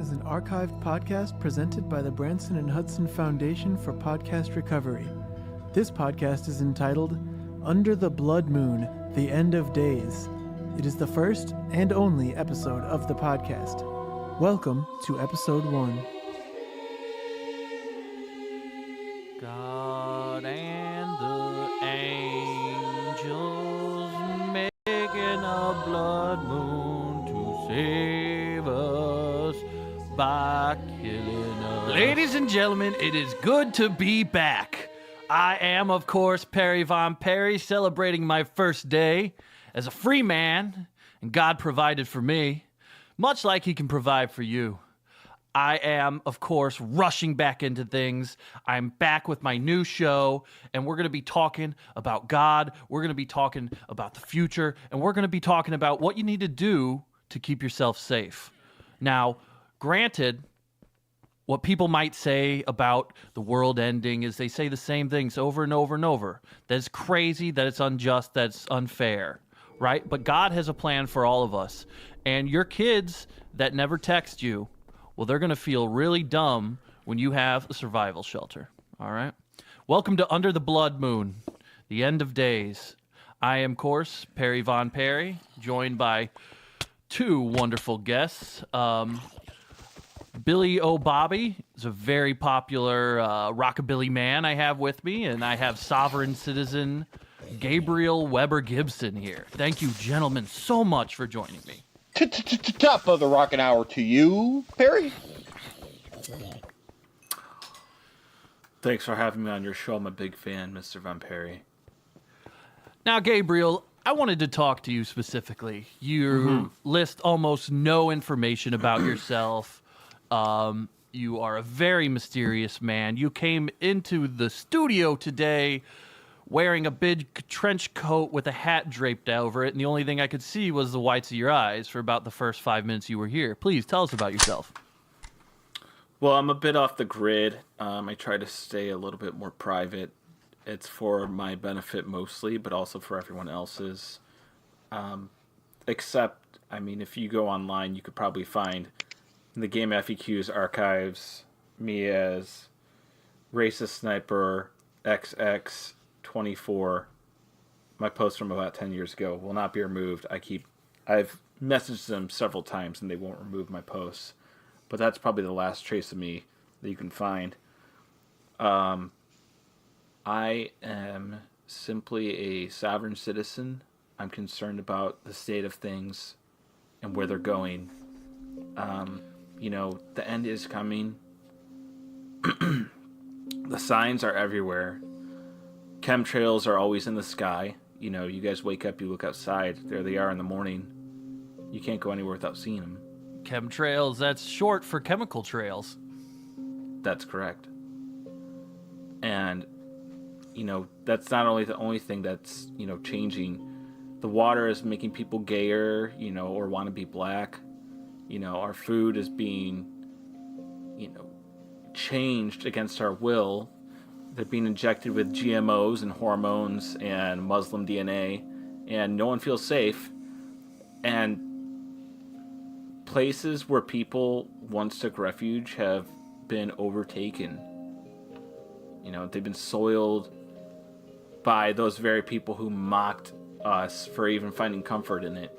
is an archived podcast presented by the Branson and Hudson Foundation for Podcast Recovery. This podcast is entitled Under the Blood Moon, The End of Days. It is the first and only episode of the podcast. Welcome to episode 1. God and the angels making a blood moon to save us by killing us. Ladies and gentlemen, it is good to be back. I am, of course, Perry Von Perry, celebrating my first day as a free man, and God provided for me, much like he can provide for you. I am, of course, rushing back into things. I'm back with my new show, and we're going to be talking about God. We're going to be talking about the future, and we're going to be talking about what you need to do to keep yourself safe. Now, granted, what people might say about the world ending is they say the same things over and over and over. That it's crazy, that it's unjust, that it's unfair, right? But God has a plan for all of us. And your kids that never text you, well, they're going to feel really dumb when you have a survival shelter, all right? Welcome to Under the Blood Moon, the end of days. I am, of course, Perry Von Perry, joined by two wonderful guests. Billy O'Bobby is a very popular rockabilly man I have with me, and I have sovereign citizen Gabriel Weber Gibson here. Thank you, gentlemen, so much for joining me. Top of the rockin' hour to you, Perry. Thanks for having me on your show. I'm a big fan, Mr. Von Perry. Now, Gabriel, I wanted to talk to you specifically. You list almost no information about yourself. You are a very mysterious man. You came into the studio today wearing a big trench coat with a hat draped over it, and the only thing I could see was the whites of your eyes for about the first 5 minutes you were here. Please, tell us about yourself. Well, I'm a bit off the grid. I try to stay a little bit more private. It's for my benefit mostly, but also for everyone else's. Except, if you go online, you could probably find in the Game FAQs archives me as Racist Sniper XX24. My post from about 10 years ago will not be removed. I've messaged them several times and they won't remove my posts. But that's probably the last trace of me that you can find. I am simply a sovereign citizen. I'm concerned about the state of things and where they're going. The end is coming. The signs are everywhere. Chemtrails are always in the sky. You guys wake up, you look outside. There they are in the morning. You can't go anywhere without seeing them. Chemtrails, that's short for chemical trails. That's correct. And, that's not only the only thing that's, changing. The water is making people gayer, or want to be black. Our food is being, changed against our will. They're being injected with GMOs and hormones and Muslim DNA, and no one feels safe. And places where people once took refuge have been overtaken. They've been soiled by those very people who mocked us for even finding comfort in it.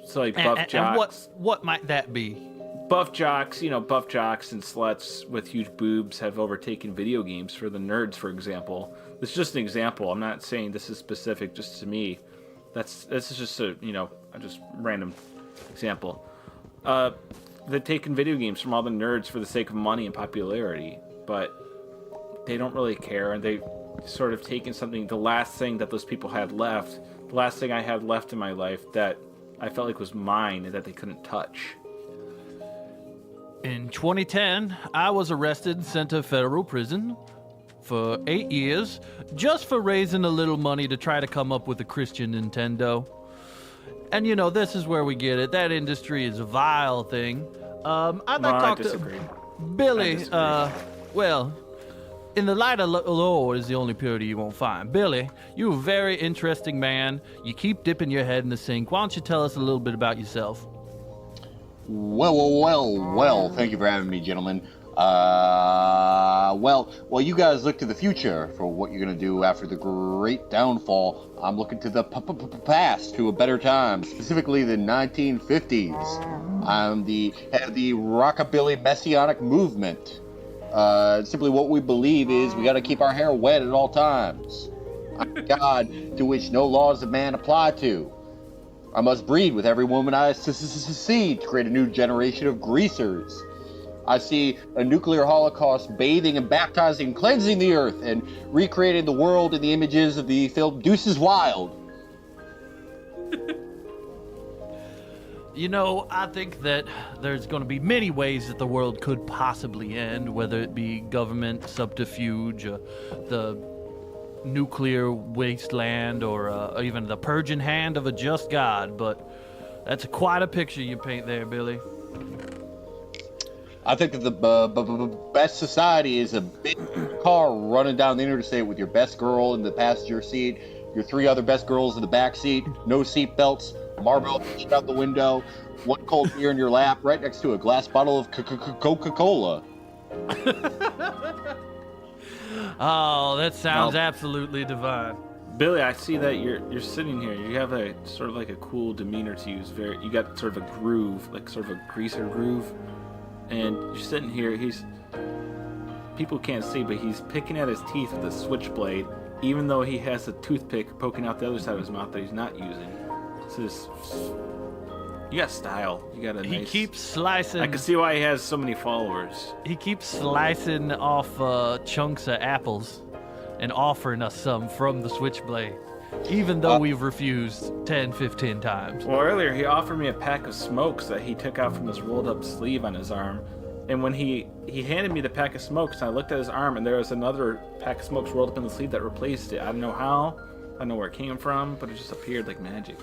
So like buff jocks. And what might that be? Buff jocks and sluts with huge boobs have overtaken video games for the nerds, for example. This is just an example. I'm not saying this is specific just to me. This is just a just random example. They've taken video games from all the nerds for the sake of money and popularity, but they don't really care, and they sort of taken something, the last thing that those people had left, the last thing I had left in my life that I felt like was mine and that they couldn't touch. In 2010, I was arrested and sent to federal prison for 8 years just for raising a little money to try to come up with a Christian Nintendo. And this is where we get it. That industry is a vile thing. I'd like to talk to Billy. In the light of the Lord is the only purity you won't find. Billy, you're a very interesting man. You keep dipping your head in the sink. Why don't you tell us a little bit about yourself? Well, thank you for having me, gentlemen. Well, you guys look to the future for what you're going to do after the great downfall. I'm looking to the past, to a better time, specifically the 1950s. I'm the head of the Rockabilly Messianic Movement. Simply what we believe is we got to keep our hair wet at all times. I'm a god to which no laws of man apply to. I must breed with every woman I see to create a new generation of greasers. I see a nuclear holocaust bathing and baptizing and cleansing the earth and recreating the world in the images of the film Deuces Wild. You know, I think that there's going to be many ways that the world could possibly end, whether it be government subterfuge, the nuclear wasteland, or even the purging hand of a just God. But that's quite a picture you paint there, Billy. I think that the best society is a big car running down the interstate with your best girl in the passenger seat, your three other best girls in the back seat, no seat belts, Marlboro pushed out the window, one cold beer in your lap, right next to a glass bottle of Coca-Cola. Oh, that sounds absolutely divine. Billy, I see that you're sitting here. You have a sort of like a cool demeanor to you. You got sort of a groove, like sort of a greaser groove. And you're sitting here, people can't see, but he's picking at his teeth with a switchblade, even though he has a toothpick poking out the other side of his mouth that he's not using. You got style. You got a nice... He keeps slicing... I can see why he has so many followers. He keeps slicing off chunks of apples and offering us some from the switchblade, even though we've refused 10, 15 times. Well, earlier he offered me a pack of smokes that he took out from his rolled-up sleeve on his arm. And when he handed me the pack of smokes, I looked at his arm, and there was another pack of smokes rolled up in the sleeve that replaced it. I don't know how, I don't know where it came from, but it just appeared like magic.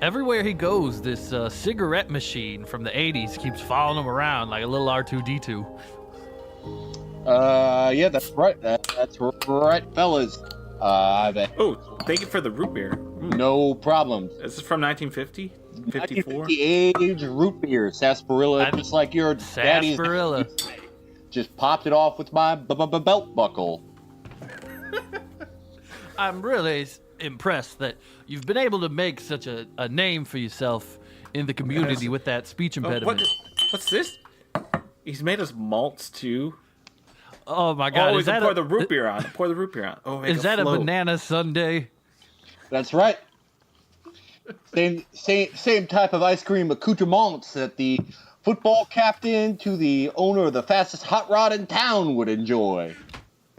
Everywhere he goes, this cigarette machine from the 80s keeps following him around like a little R2-D2. Yeah, that's right. That's right, fellas. Oh, thank you for the root beer. No problem. This is from 1950? 54? 1950 age root beer, sarsaparilla, just like your daddy's. Sarsaparilla. Just popped it off with my belt buckle. I'm really impressed that you've been able to make such a name for yourself in the community with that speech impediment. What's this? He's made us malts too. Oh my God! Oh, he's pour the root beer on. Pour the root beer on. Oh, is that a banana sundae? That's right. Same type of ice cream accoutrements that the football captain to the owner of the fastest hot rod in town would enjoy.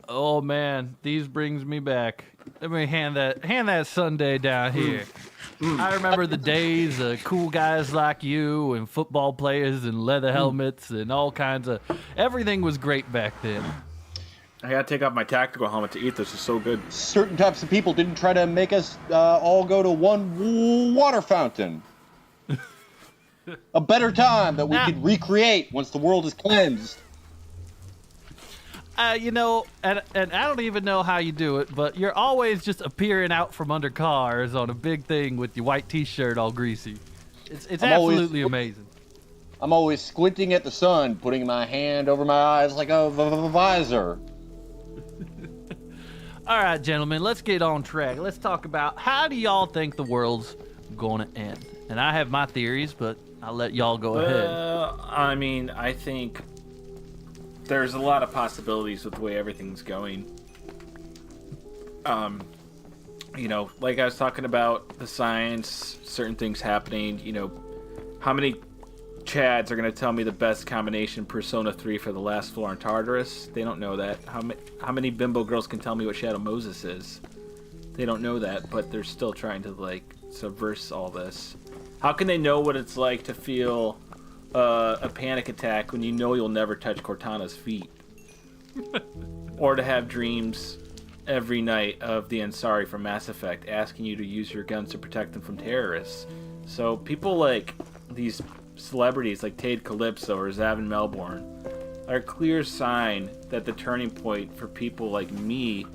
Oh man, these brings me back. Let me hand that sundae down here. I remember the days of cool guys like you and football players and leather helmets and all kinds of... Everything was great back then. I gotta take off my tactical helmet to eat this. It's so good. Certain types of people didn't try to make us all go to one water fountain. A better time that we could recreate once the world is cleansed. You know, and I don't even know how you do it, but you're always just appearing out from under cars on a big thing with your white T-shirt all greasy. It's absolutely amazing. I'm always squinting at the sun, putting my hand over my eyes like a visor. All right, gentlemen, let's get on track. Let's talk about how do y'all think the world's going to end? And I have my theories, but I'll let y'all go ahead. I mean, I think there's a lot of possibilities with the way everything's going. You know, like I was talking about the science, certain things happening, you know, how many Chads are going to tell me the best combination Persona 3 for the last floor in Tartarus? They don't know that. How many bimbo girls can tell me what Shadow Moses is? They don't know that, but they're still trying to, like, subvert all this. How can they know what it's like to feel a panic attack when you know you'll never touch Cortana's feet? Or to have dreams every night of the Ansari from Mass Effect asking you to use your guns to protect them from terrorists. So people like these celebrities like Tade Calypso or Zavin Melbourne are a clear sign that the turning point for people like me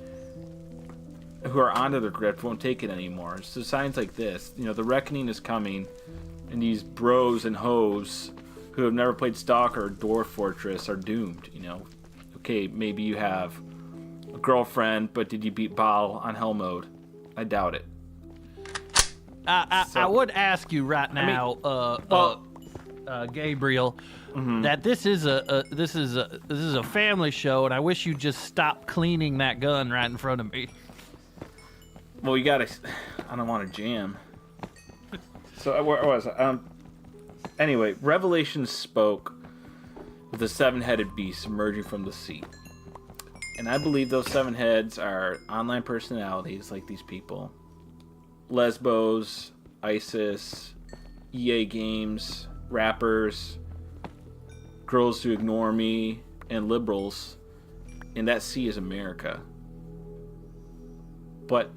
who are onto their grip won't take it anymore. So signs like this, you know, the reckoning is coming, and these bros and hoes who have never played Stalker or Dwarf Fortress are doomed. Okay, maybe you have a girlfriend, but did you beat Baal on hell mode? I doubt it. I would ask you right now, Gabriel, that this is a family show, and I wish you'd just stop cleaning that gun right in front of me. Well, you gotta. I don't want to jam. So where was I? Anyway, Revelation spoke with the seven-headed beast emerging from the sea, and I believe those seven heads are online personalities like these people. Lesbos, ISIS, EA Games, rappers, girls who ignore me, and liberals, and that sea is America. But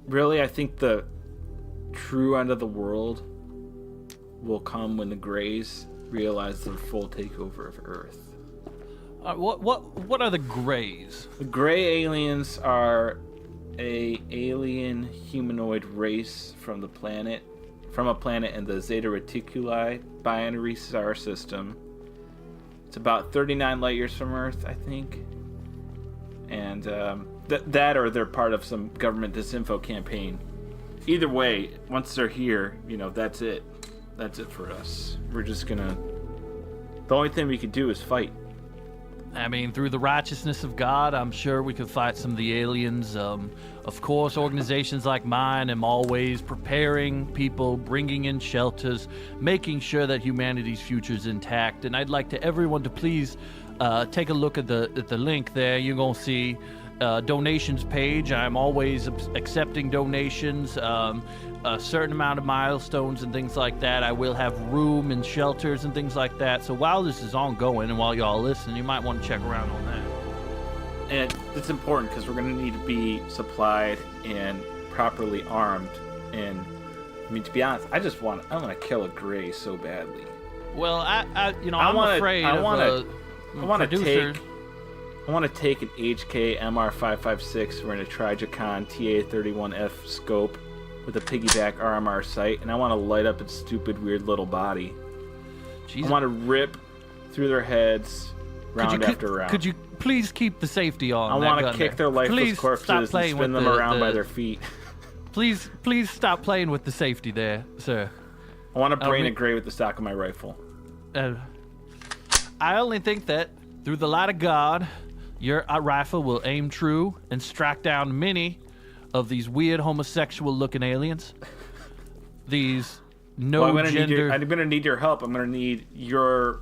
really, I think the true end of the world will come when the Greys realize their full takeover of Earth. What are the Greys? The Grey aliens are a alien humanoid race from a planet in the Zeta Reticuli binary star system. It's about 39 light years from Earth, I think. And that or they're part of some government disinfo campaign. Either way, once they're here, that's it. That's it for us. We're just gonna... The only thing we could do is fight. I mean, through the righteousness of God, I'm sure we could fight some of the aliens. Of course, organizations like mine am always preparing people, bringing in shelters, making sure that humanity's future is intact. And I'd like everyone to please take a look at the link there. You're going to see donations page. I'm always accepting donations. A certain amount of milestones and things like that. I will have room and shelters and things like that. So while this is ongoing and while y'all listen, you might want to check around on that. And it's important because we're going to need to be supplied and properly armed. And I mean, to be honest, I want to kill a Grey so badly. Well, I'm afraid I want to take an HK MR556. We're in a Trigicon TA31F scope with a piggyback RMR sight, and I want to light up its stupid, weird little body. Jesus. I want to rip through their heads round after round. Could you please keep the safety on? I want to kick their lifeless corpses and spin them around by their feet. Please stop playing with the safety there, sir. I want to brain a Grey with the stock of my rifle. I only think that through the light of God, your rifle will aim true and strike down many of these weird homosexual-looking aliens. These gender... I'm gonna need your help. I'm gonna need your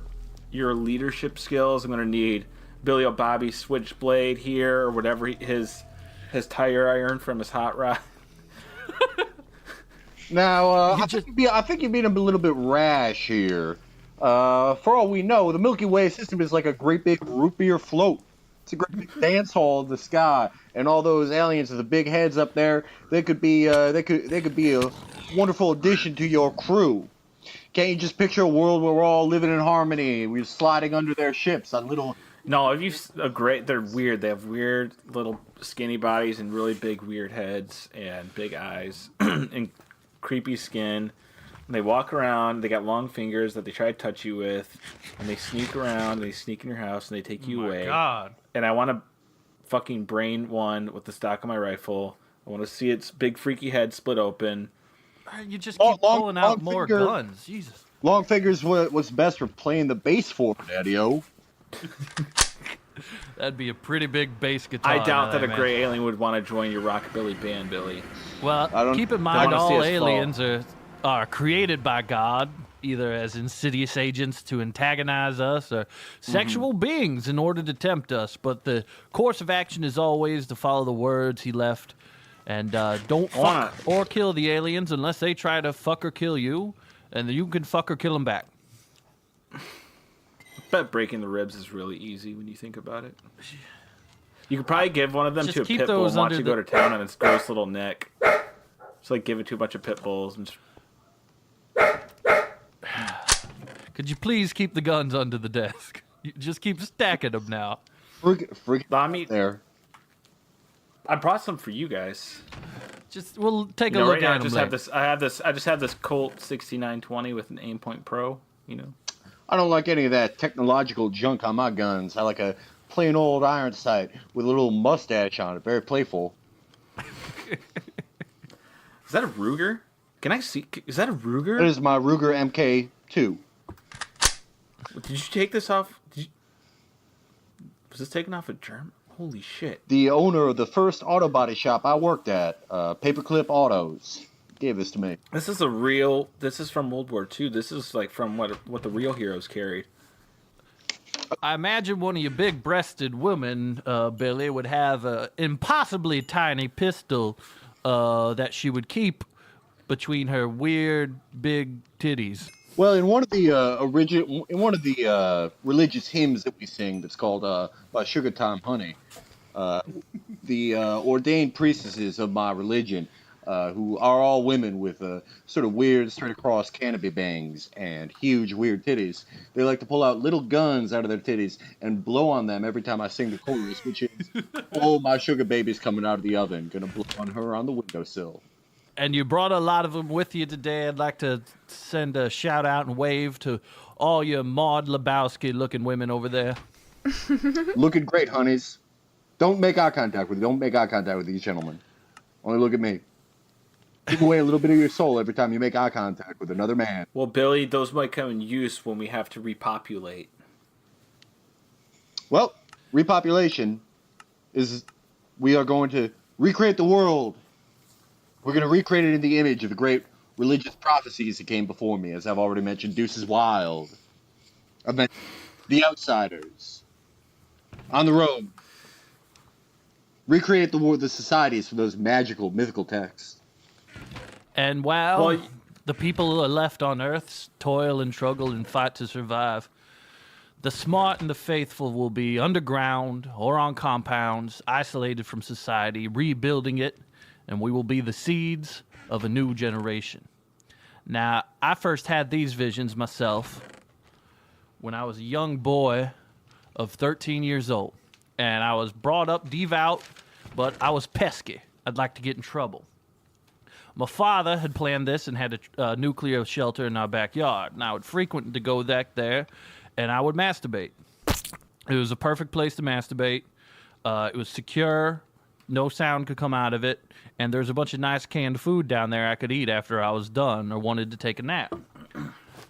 leadership skills. I'm gonna need Billy O'Bobby's switchblade here, or whatever his tire iron from his hot rod. Now, I think you're being a little bit rash here. For all we know, the Milky Way system is like a great big root beer float. It's a great big dance hall in the sky, and all those aliens with the big heads up there, they could be a wonderful addition to your crew. Can't you just picture a world where we're all living in harmony? We're sliding under their ships on little. No, they're weird. They have weird little skinny bodies and really big weird heads and big eyes and creepy skin. And they walk around. They got long fingers that they try to touch you with, and they sneak around. They sneak in your house and they take you away. Oh my God! And I want to fucking brain one with the stock of my rifle. I want to see its big freaky head split open. You just keep pulling out more guns. Jesus. Long fingers what's best for playing the bass for, Daddy-O. That'd be a pretty big bass guitar. I doubt that a Grey alien would want to join your rockabilly band, Billy. Well, keep in mind all aliens are created by God, either as insidious agents to antagonize us or sexual beings in order to tempt us. But the course of action is always to follow the words he left. And don't fuck or kill the aliens unless they try to fuck or kill you. And you can fuck or kill them back. I bet breaking the ribs is really easy when you think about it. You could probably give one of them to a pit bull and watch it go to town on its gross little neck. Just give it to a bunch of pit bulls. And Could you please keep the guns under the desk? You just keep stacking them now. There. I brought some for you guys. We'll take a look at them. I just have this Colt 6920 with an Aimpoint Pro. I don't like any of that technological junk on my guns. I like a plain old iron sight with a little mustache on it. Very playful. Is that a Ruger? Can I see? Is that a Ruger? That is my Ruger MK2. Did you take this off? Was this taken off a German? Holy shit. The owner of the first auto body shop I worked at, Paperclip Autos, gave this to me. This is from World War II. This is like from what the real heroes carried. I imagine one of you big-breasted women, Billy, would have an impossibly tiny pistol that she would keep between her weird big titties. Well, in one of the religious hymns that we sing, that's called "Sugar Time Honey," the ordained priestesses of my religion, who are all women with sort of weird straight across canopy bangs and huge weird titties, they like to pull out little guns out of their titties and blow on them every time I sing the chorus, which is, "Oh, my sugar baby's coming out of the oven, gonna blow on her on the windowsill." And you brought a lot of them with you today. I'd like to send a shout out and wave to all your Maud Lebowski looking women over there. Looking great, honeys. Don't make eye contact with these gentlemen. Only look at me. Give away a little bit of your soul every time you make eye contact with another man. Well, Billy, those might come in use when we have to repopulate. Well, repopulation is, we are going to recreate the world. We're going to recreate it in the image of the great religious prophecies that came before me, as I've already mentioned. Deuces Wild. I've mentioned The Outsiders. On the Road. Recreate the societies from those magical, mythical texts. And while the people who are left on Earth toil and struggle and fight to survive, the smart and the faithful will be underground or on compounds, isolated from society, rebuilding it, and we will be the seeds of a new generation. Now, I first had these visions myself when I was a young boy of 13 years old, and I was brought up devout, but I was pesky. I'd like to get in trouble. My father had planned this and had a nuclear shelter in our backyard, and I would frequent to go back there, and I would masturbate. It was a perfect place to masturbate. It was secure. No sound could come out of it, and there's a bunch of nice canned food down there I could eat after I was done or wanted to take a nap.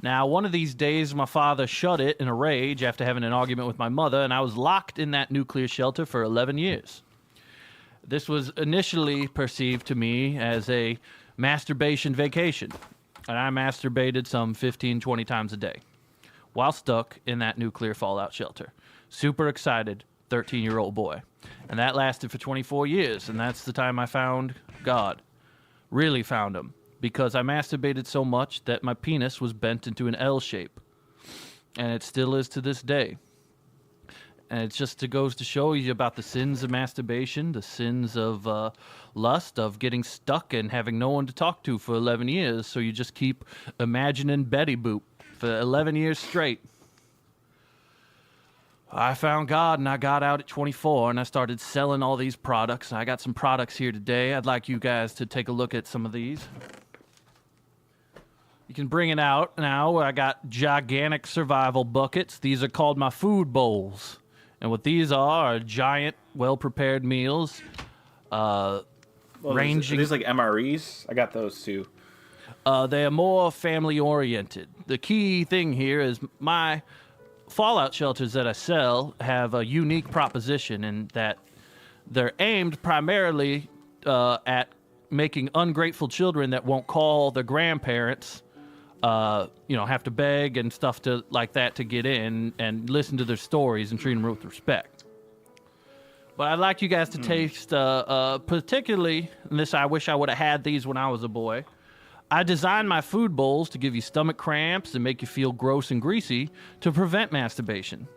Now, one of these days, my father shut it in a rage after having an argument with my mother, and I was locked in that nuclear shelter for 11 years. This was initially perceived to me as a masturbation vacation, and I masturbated some 15, 20 times a day while stuck in that nuclear fallout shelter. Super excited, 13-year-old boy. And that lasted for 24 years, and that's the time I found God. Really found him, because I masturbated so much that my penis was bent into an L shape. And it still is to this day. And it just goes to show you about the sins of masturbation, the sins of lust, of getting stuck and having no one to talk to for 11 years, so you just keep imagining Betty Boop for 11 years straight. I found God, and I got out at 24, and I started selling all these products. I got some products here today. I'd like you guys to take a look at some of these. You can bring it out now. I got gigantic survival buckets. These are called my food bowls. And what these are giant, well-prepared meals. Ranging. Are these like MREs? I got those too. They are more family-oriented. The key thing here is my fallout shelters that I sell have a unique proposition in that they're aimed primarily at making ungrateful children that won't call their grandparents, have to beg and stuff like that to get in and listen to their stories and treat them with respect. But I'd like you guys to taste, particularly, and this I wish I would have had these when I was a boy. I designed my food bowls to give you stomach cramps and make you feel gross and greasy to prevent masturbation.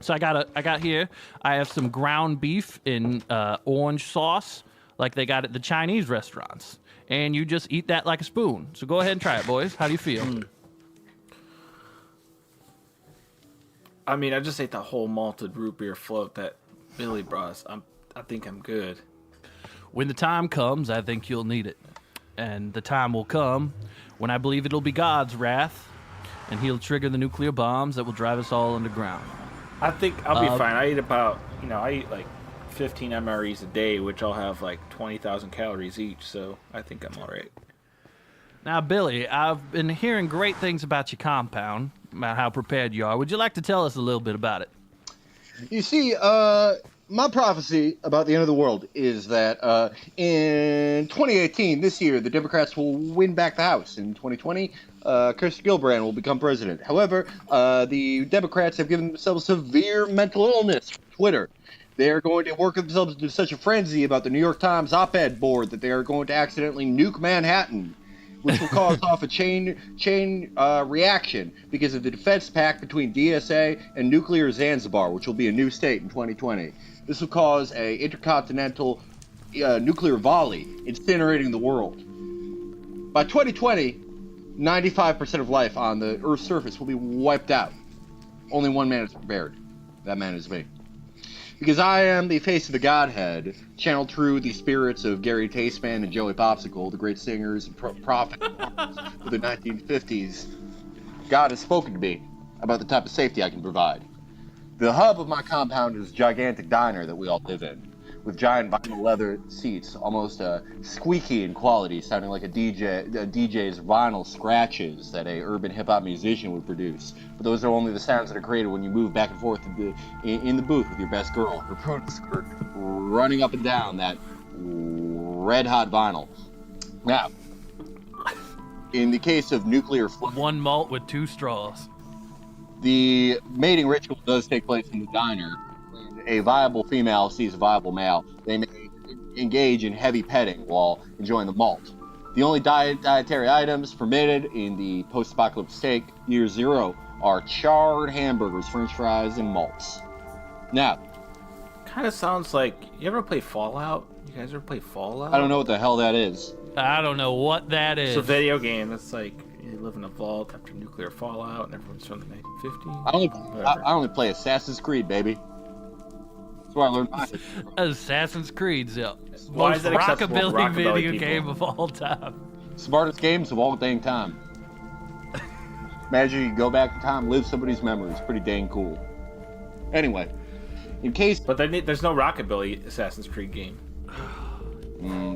So I got here, I have some ground beef in orange sauce, like they got at the Chinese restaurants. And you just eat that like a spoon. So go ahead and try it, boys. How do you feel? I mean, I just ate the whole malted root beer float that Billy brought us. I think I'm good. When the time comes, I think you'll need it. And the time will come when I believe it'll be God's wrath and he'll trigger the nuclear bombs that will drive us all underground. I think I'll be fine. I eat like 15 MREs a day, which I'll have like 20,000 calories each, so I think I'm all right. Now, Billy, I've been hearing great things about your compound, about how prepared you are. Would you like to tell us a little bit about it? You see, my prophecy about the end of the world is that in 2018, this year, the Democrats will win back the House. In 2020, Kirsten Gillibrand will become president. However, the Democrats have given themselves severe mental illness from Twitter. They are going to work themselves into such a frenzy about the New York Times op-ed board that they are going to accidentally nuke Manhattan, which will cause off a chain reaction because of the defense pact between DSA and nuclear Zanzibar, which will be a new state in 2020. This will cause a intercontinental nuclear volley, incinerating the world. By 2020, 95% of life on the Earth's surface will be wiped out. Only one man is prepared. That man is me. Because I am the face of the Godhead, channeled through the spirits of Gary Tasteman and Joey Popsicle, the great singers and prophets of the 1950s. God has spoken to me about the type of safety I can provide. The hub of my compound is a gigantic diner that we all live in, with giant vinyl leather seats, almost squeaky in quality, sounding like a DJ's vinyl scratches that a urban hip-hop musician would produce. But those are only the sounds that are created when you move back and forth in the booth with your best girl, her poodle skirt running up and down that red-hot vinyl. Now, in the case of nuclear flood, One malt with 2 straws. the mating ritual does take place in the diner. When a viable female sees a viable male, they may engage in heavy petting while enjoying the malt. The only dietary items permitted in the post-apocalyptic state, year 0, are charred hamburgers, french fries, and malts. Now, Kind of sounds like, you ever play Fallout? You guys ever play Fallout? I don't know what the hell that is. I don't know what that is. It's a video game. It's like you live in a vault after nuclear fallout, and everyone's from the 1950s. I only play Assassin's Creed, baby. That's where I learned mine. Assassin's Creed's the Why most is that acceptable to rockabilly video rockabilly people? game of all time. Smartest games of all dang time. Imagine you go back in time, live somebody's memories. Pretty dang cool. Anyway, in case... But there's no rockabilly Assassin's Creed game.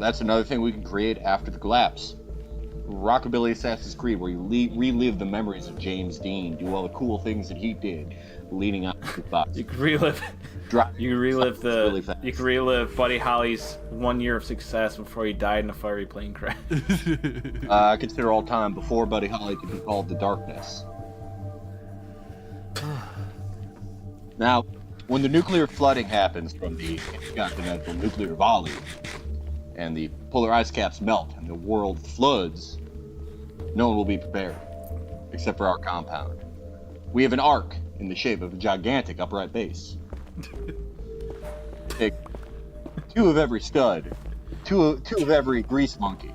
That's another thing we can create after the collapse. Rockabilly Assassin's Creed, where you relive the memories of James Dean, do all the cool things that he did, leading up to the box. You can relive. You can relive Buddy Holly's 1 year of success before he died in a fiery plane crash. I consider all time before Buddy Holly could be called the Darkness. Now, when the nuclear flooding happens from the intercontinental nuclear volley, and the polar ice caps melt and the world floods, no one will be prepared, except for our compound. We have an arc in the shape of a gigantic upright base. Take 2 of every stud, two of every grease monkey,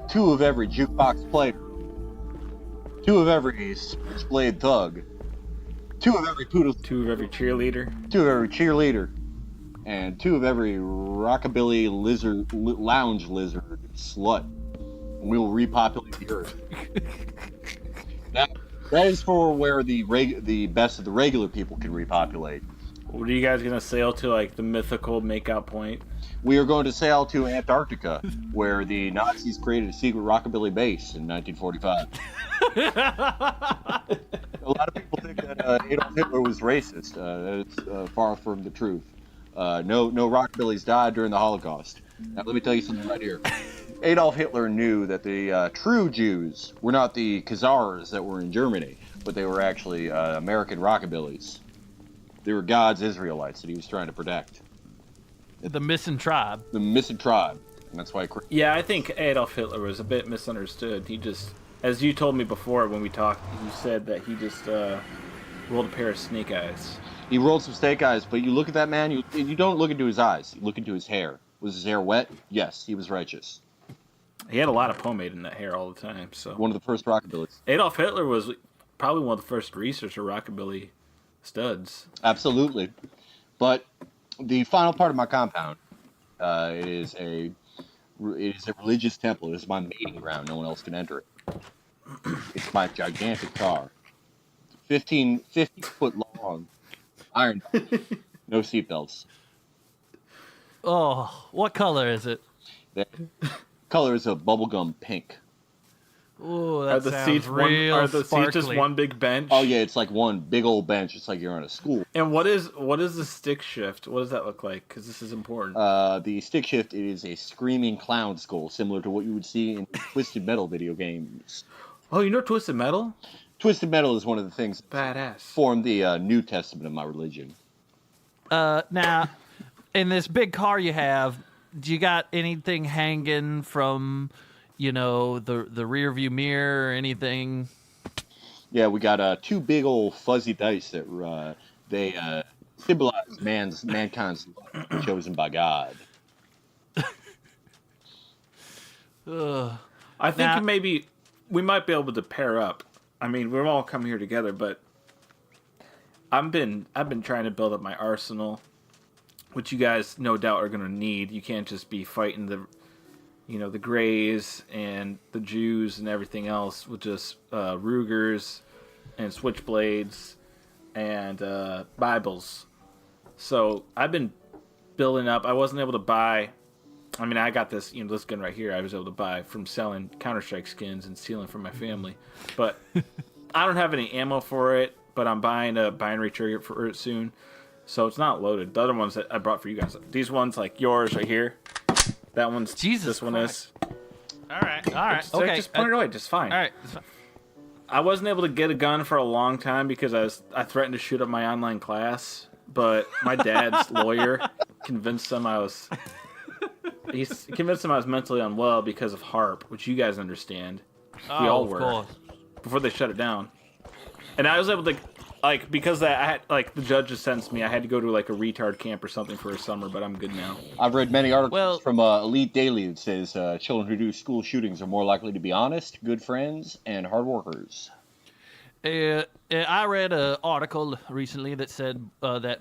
2 of every jukebox player, 2 of every switchblade thug, 2 of every poodle, 2 of every cheerleader, and 2 of every rockabilly lounge lizard slut. And we will repopulate the earth. Now, that is for where the best of the regular people can repopulate. What are you guys gonna sail to, like the mythical makeout point? We are going to sail to Antarctica, where the Nazis created a secret rockabilly base in 1945. A lot of people think that Adolf Hitler was racist. That is far from the truth. No rockabillies died during the Holocaust. Now, let me tell you something right here. Adolf Hitler knew that the true Jews were not the Khazars that were in Germany, but they were actually American rockabillies. They were God's Israelites that he was trying to protect. The missing tribe. The missing tribe. And that's why... Yeah, I think Adolf Hitler was a bit misunderstood. He just, as you told me before when we talked, you said that he just rolled a pair of snake eyes. He rolled some snake eyes, but you look at that man, you don't look into his eyes. You look into his hair. Was his hair wet? Yes, he was righteous. He had a lot of pomade in that hair all the time. So one of the first rockabillys. Adolf Hitler was probably one of the first greasers or rockabilly studs. Absolutely. But the final part of my compound, it is a religious temple. It is my mating ground. No one else can enter it. It's my gigantic car. 15 foot long. Iron Dome. No seatbelts. Oh, what color is it? The color is a bubblegum pink. Ooh, that sounds real seats sparkly. just one big bench? Oh yeah, it's like one big old bench. It's like you're on a school. And what is the stick shift? What does that look like? Because this is important. The stick shift is a screaming clown skull, similar to what you would see in Twisted Metal video games. Oh, you know Twisted Metal? Twisted Metal is one of the things that Badass. formed the New Testament of my religion. Now, in this big car you have, do you got anything hanging from, the rear view mirror or anything? Yeah, we got two big old fuzzy dice that they symbolize mankind's luck chosen by God. I think maybe we might be able to pair up. I mean, we're all coming here together, but I've been trying to build up my arsenal, which you guys no doubt are going to need. You can't just be fighting the Greys and the Jews and everything else with just Rugers and switchblades and Bibles. So I've been building up. I wasn't able to buy. I mean, I got this gun right here. I was able to buy from selling Counter-Strike skins and stealing from my family, but I don't have any ammo for it. But I'm buying a binary trigger for it soon, so it's not loaded. The other ones that I brought for you guys, these ones like yours right here. That one's Jesus this one Christ. is. All right. Okay. Just put it away. Just fine. All right. It's fine. I wasn't able to get a gun for a long time because I threatened to shoot up my online class, but my dad's lawyer convinced him I was mentally unwell because of HARP, which you guys understand. We all were. Course. Before they shut it down. And I was able to, because I had, the judge just sentenced me, I had to go to, a retard camp or something for a summer, but I'm good now. I've read many articles from Elite Daily that says children who do school shootings are more likely to be honest, good friends, and hard workers. I read an article recently that said that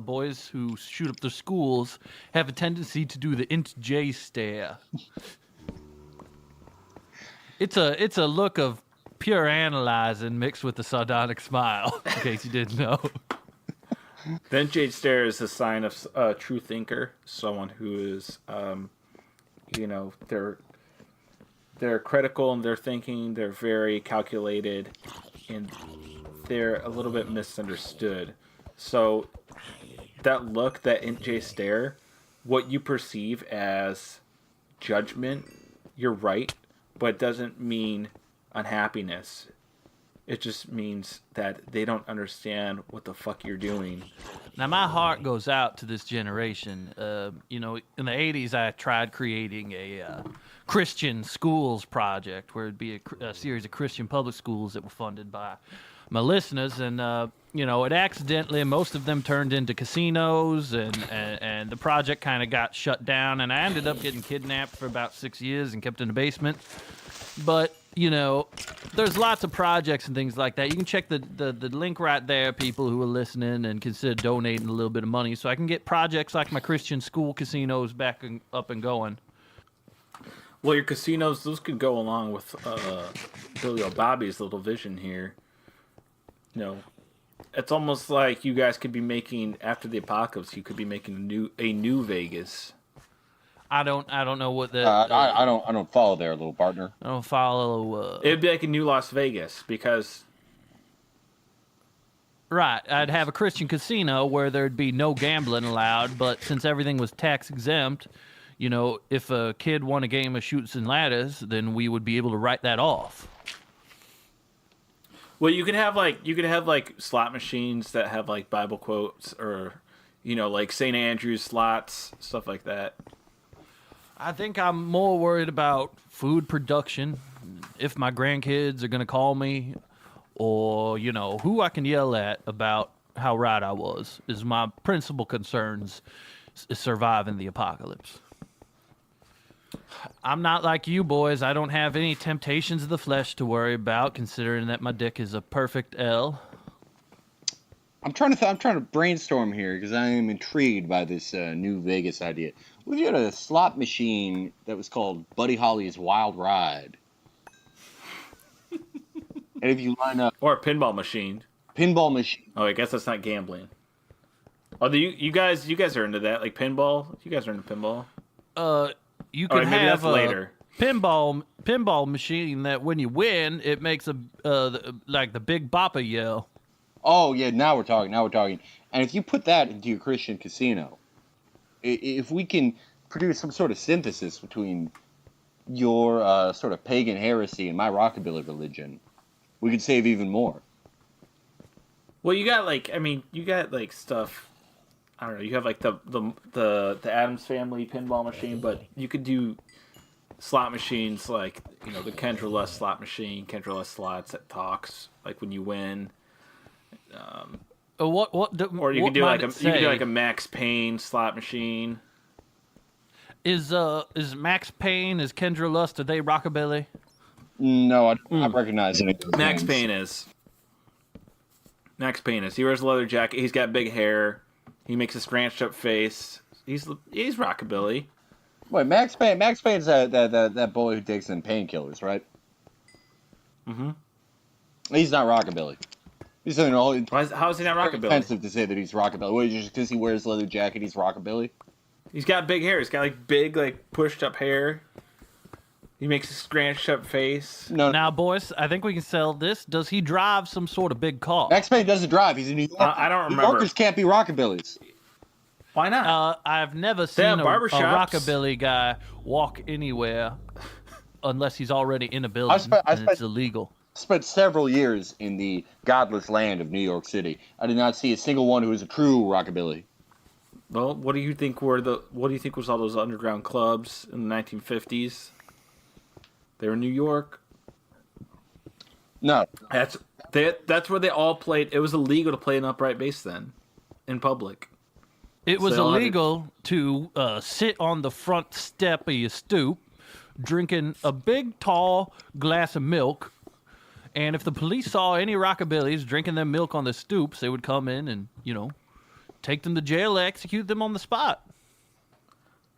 boys who shoot up their schools have a tendency to do the int J stare. It's a look of pure analyzing mixed with a sardonic smile, in case you didn't know. The Int J stare is a sign of a true thinker, someone who is, they're critical in their thinking, they're very calculated, and they're a little bit misunderstood. So that look, that Int J stare, what you perceive as judgment, you're right, but it doesn't mean unhappiness. It just means that they don't understand what the fuck you're doing. Now, my heart goes out to this generation. In the 80s, I tried creating a Christian schools project where it'd be a series of Christian public schools that were funded by my listeners. And, it accidentally, most of them turned into casinos, and the project kind of got shut down. And I ended up getting kidnapped for about 6 years and kept in the basement. But there's lots of projects and things like that. You can check the link right there, people who are listening, and consider donating a little bit of money so I can get projects like my Christian school casinos back up and going. Well, your casinos, those could go along with Billy O'Bobby's little vision here. It's almost like you guys could be making, after the apocalypse, you could be making a new Vegas. I don't know what the. I don't follow there, little partner. I don't follow. It'd be like a new Las Vegas because. Right, I'd have a Christian casino where there'd be no gambling allowed, but since everything was tax exempt, if a kid won a game of Chutes and Ladders, then we would be able to write that off. Well, you could have slot machines that have Bible quotes or, St. Andrew's slots, stuff like that. I think I'm more worried about food production, if my grandkids are going to call me, or, who I can yell at about how right I was, is my principal concerns surviving the apocalypse. I'm not like you boys. I don't have any temptations of the flesh to worry about, considering that my dick is a perfect L. I'm trying to brainstorm here because I am intrigued by this new Vegas idea. What if you had a slot machine that was called Buddy Holly's Wild Ride? And if you line up Or a pinball machine. pinball machine, Oh, I guess that's not gambling. Oh, you guys are into that, like pinball. You guys are into pinball. You All could right, maybe have that's later. pinball machine that when you win, it makes like the Big Bopper yell. oh yeah, now we're talking. And if you put that into your Christian casino, if we can produce some sort of synthesis between your sort of pagan heresy and my rockabilly religion, we could save even more. Well, you got stuff. I don't know. You have like the Addams Family pinball machine, but you could do slot machines like the Kendra Lust slot machine, Kendra Lust slots that talks like when you win. Or you could do like a Max Payne slot machine. Is Max Payne, is Kendra Lust, are they rockabilly? No, I don't recognize any. Max Payne is. Max Payne is. He wears a leather jacket. He's got big hair. He makes a scrunched up face. He's rockabilly. Wait, Max Payne's that boy who takes in painkillers, right? Mm-hmm. He's not rockabilly. He's how is he not rockabilly? Offensive to say that he's rockabilly. Wait, just because he wears leather jacket, he's rockabilly? He's got big hair. He's got like big, like pushed up hair. He makes a scrunched up face. No. Now, boys, I think we can sell this. Does he drive some sort of big car? Max Payne doesn't drive. He's a New Yorker. I don't remember. New Yorkers can't be rockabillys. Why not? I've never seen a barbershops. rockabilly guy walk anywhere unless he's already in a building and it's illegal. I spent several years in the godless land of New York City. I did not see a single one who was a true rockabilly. Well, what do you think was all those underground clubs in the 1950s? They were in New York. No. That's where they all played. It was illegal to play an upright bass then, in public. It was illegal to sit on the front step of your stoop, drinking a big, tall glass of milk. And if the police saw any rockabillys drinking their milk on the stoops, they would come in and, take them to jail and execute them on the spot.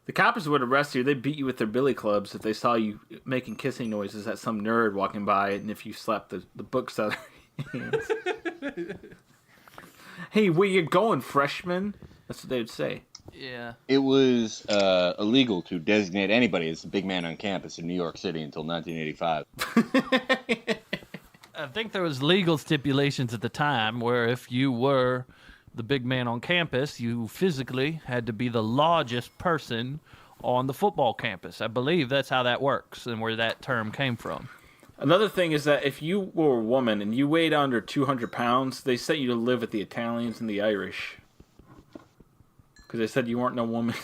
The coppers would arrest you. They'd beat you with their billy clubs if they saw you making kissing noises at some nerd walking by, and if you slapped the books out of their hands. Hey, where you going, freshman? That's what they would say. Yeah. It was illegal to designate anybody as the big man on campus in New York City until 1985. I think there was legal stipulations at the time where if you were the big man on campus, you physically had to be the largest person on the football campus. I believe that's how that works and where that term came from. Another thing is that if you were a woman and you weighed under 200 pounds, they sent you to live with the Italians and the Irish. Because they said you weren't no woman.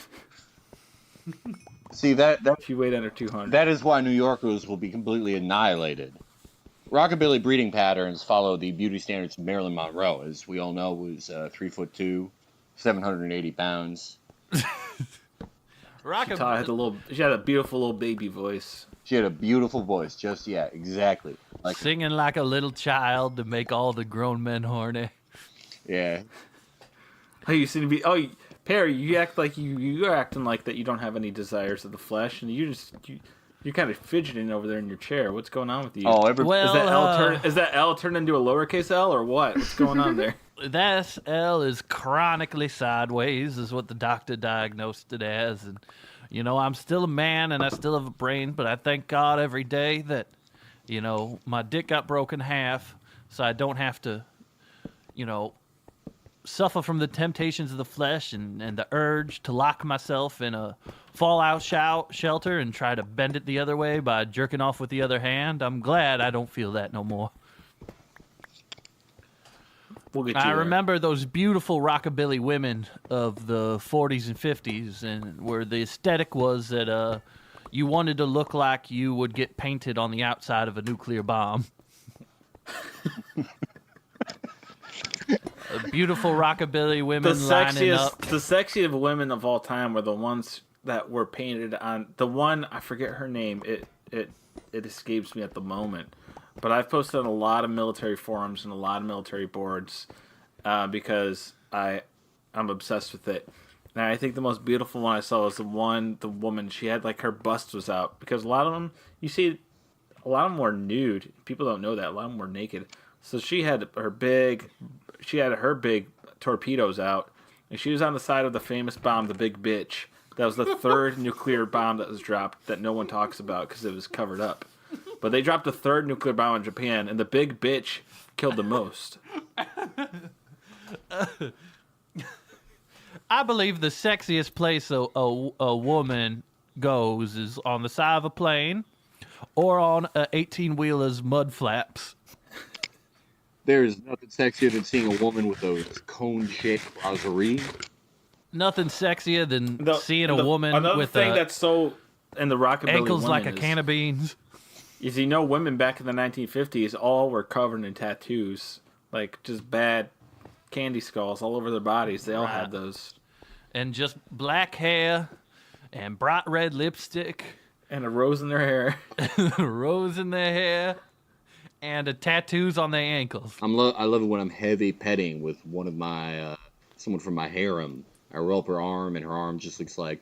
See, that if you weighed under 200. That is why New Yorkers will be completely annihilated. Rockabilly breeding patterns follow the beauty standards of Marilyn Monroe, as we all know, was 3'2", 780 pounds. She had a beautiful little baby voice. She had a beautiful voice, exactly. Like singing like a little child to make all the grown men horny. Yeah. Oh, you seem to be. Oh, Perry, you act like you're acting like that. You don't have any desires of the flesh, and you're kind of fidgeting over there in your chair. What's going on with you? Oh, is that L turned into a lowercase L or what? What's going on there? That L is chronically sideways, is what the doctor diagnosed it as. And I'm still a man and I still have a brain, but I thank God every day that my dick got broken in half, so I don't have to suffer from the temptations of the flesh and the urge to lock myself in a fallout shelter and try to bend it the other way by jerking off with the other hand. I'm glad I don't feel that no more. We'll get you I there. remember those beautiful rockabilly women of the 40s and 50s, and where the aesthetic was that you wanted to look like you would get painted on the outside of a nuclear bomb. Beautiful rockabilly women lining up. The sexiest women of all time were the ones that were painted on. The one, I forget her name. It escapes me at the moment. But I've posted on a lot of military forums and a lot of military boards because I'm obsessed with it. And I think the most beautiful one I saw was the woman. She had like her bust was out, because a lot of them, you see, a lot of them were nude. People don't know that. A lot of them were naked. So she had her big torpedoes out, and she was on the side of the famous bomb, the Big Bitch. That was the third nuclear bomb that was dropped that no one talks about because it was covered up. But they dropped the third nuclear bomb in Japan, and the Big Bitch killed the most. I believe the sexiest place a woman goes is on the side of a plane or on a 18-wheeler's mud flaps. There's nothing sexier than seeing a woman with those cone-shaped brasserie. Nothing sexier than seeing a woman with thing that's so in the rockabilly ankles woman like a can of beans. Is women back in the 1950s all were covered in tattoos, like just bad candy skulls all over their bodies. They all had those, and just black hair and bright red lipstick and a rose in their hair, and tattoos on their ankles. I love it when I'm heavy petting with one of my someone from my harem. I roll up her arm, and her arm just looks like